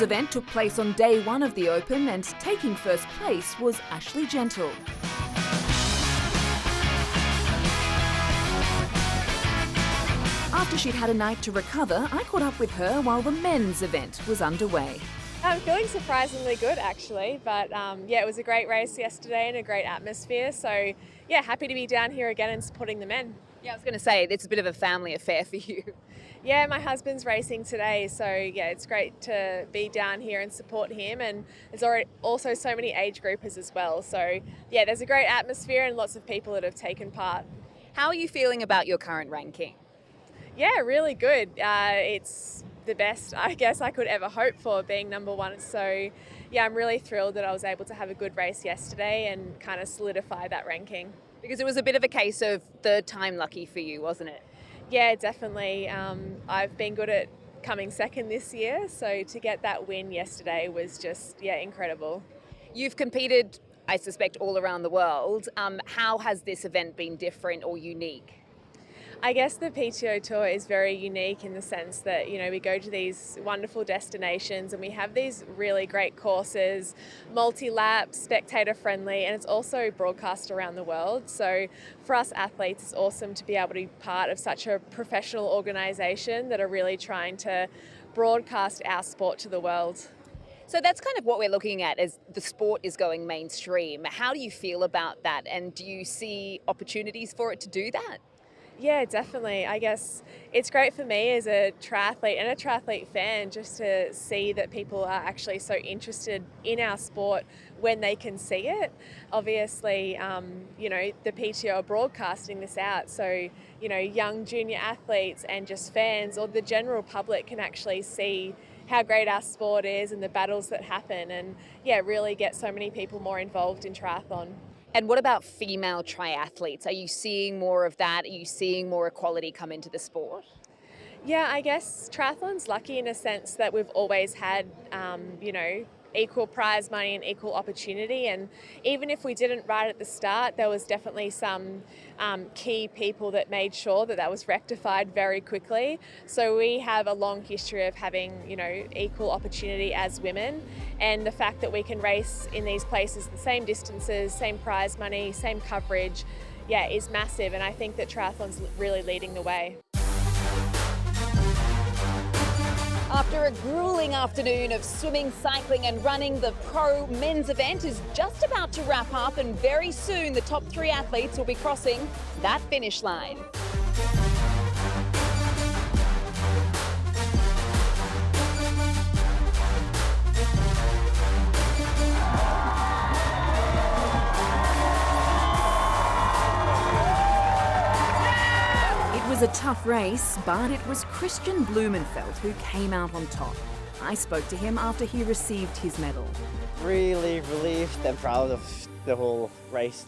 men's event took place on day one of the Open, and taking first place was Ashleigh Gentle. After she'd had a night to recover, I caught up with her while the men's event was underway. I'm feeling surprisingly good actually, but it was a great race yesterday and a great atmosphere. So happy to be down here again and supporting the men. Yeah, I was going to say, it's a bit of a family affair for you. Yeah, my husband's racing today, so it's great to be down here and support him. And there's already also so many age groupers as well. So there's a great atmosphere and lots of people that have taken part. How are you feeling about your current ranking? Yeah, really good. It's the best I guess I could ever hope for, being number one. So I'm really thrilled that I was able to have a good race yesterday and kind of solidify that ranking. Because it was a bit of a case of third time lucky for you, wasn't it? Yeah, definitely. I've been good at coming second this year, so to get that win yesterday was just incredible. You've competed, I suspect, all around the world. How has this event been different or unique? I guess the PTO Tour is very unique in the sense that, we go to these wonderful destinations and we have these really great courses, multi-lap, spectator friendly, and it's also broadcast around the world. So for us athletes, it's awesome to be able to be part of such a professional organisation that are really trying to broadcast our sport to the world. So that's kind of what we're looking at, as the sport is going mainstream. How do you feel about that, and do you see opportunities for it to do that? Yeah, definitely. I guess it's great for me as a triathlete and a triathlete fan just to see that people are actually so interested in our sport when they can see it. Obviously, the PTO are broadcasting this out, so, young junior athletes and just fans or the general public can actually see how great our sport is and the battles that happen, and really get so many people more involved in triathlon. And what about female triathletes? Are you seeing more of that? Are you seeing more equality come into the sport? Yeah, I guess triathlon's lucky in a sense that we've always had, equal prize money and equal opportunity. And even if we didn't right at the start, there was definitely some key people that made sure that that was rectified very quickly. So we have a long history of having, equal opportunity as women. And the fact that we can race in these places, the same distances, same prize money, same coverage, is massive. And I think that triathlon's really leading the way. After a grueling afternoon of swimming, cycling and running, the pro men's event is just about to wrap up, and very soon the top 3 athletes will be crossing that finish line. It was a tough race, but it was Christian Blumenfeld who came out on top. I spoke to him after he received his medal. Really relieved and proud of the whole race.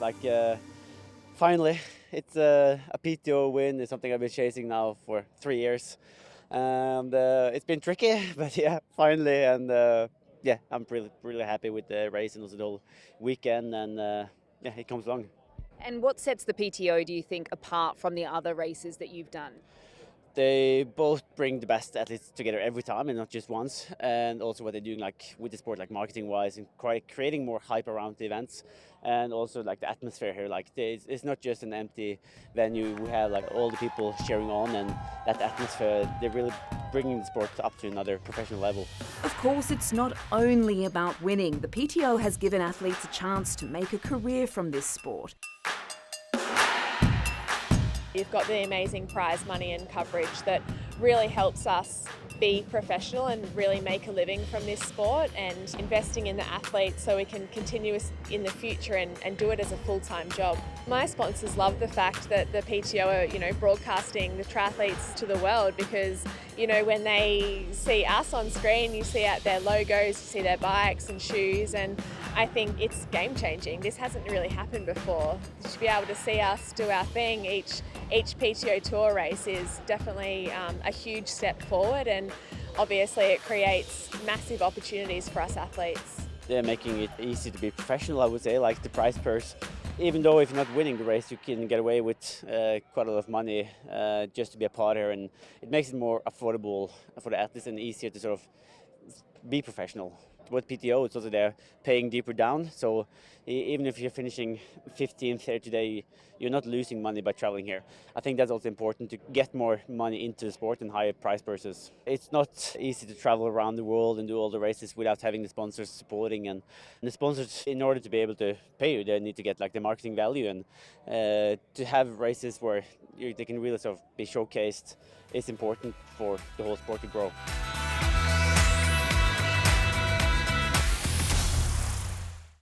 Finally, it's a PTO win. It's something I've been chasing now for 3 years. And it's been tricky, but finally. And I'm really happy with the race and also the whole weekend. And it comes along. And what sets the PTO, do you think, apart from the other races that you've done? They both bring the best athletes together every time and not just once. And also what they're doing with the sport, marketing wise, and creating more hype around the events. And also the atmosphere here, it's not just an empty venue. We have all the people cheering on, and that atmosphere, they're really bringing the sport up to another professional level. Of course, it's not only about winning. The PTO has given athletes a chance to make a career from this sport. You've got the amazing prize money and coverage that really helps us be professional and really make a living from this sport, and investing in the athletes so we can continue in the future and do it as a full-time job. My sponsors love the fact that the PTO are, broadcasting the triathletes to the world, because, when they see us on screen, you see out their logos, you see their bikes and shoes, and I think it's game-changing. This hasn't really happened before. To be able to see us do our thing each PTO Tour race is definitely a huge step forward, and obviously it creates massive opportunities for us athletes. They're making it easy to be professional, I would say, the prize purse. Even though if you're not winning the race, you can get away with quite a lot of money just to be a part here, and it makes it more affordable for the athletes and easier to sort of be professional. With PTO, it's also they're paying deeper down. So even if you're finishing 15th here today, you're not losing money by traveling here. I think that's also important to get more money into the sport and higher prize purses. It's not easy to travel around the world and do all the races without having the sponsors supporting. And the sponsors, in order to be able to pay you, they need to get like the marketing value, and to have races where they can really sort of be showcased is important for the whole sport to grow.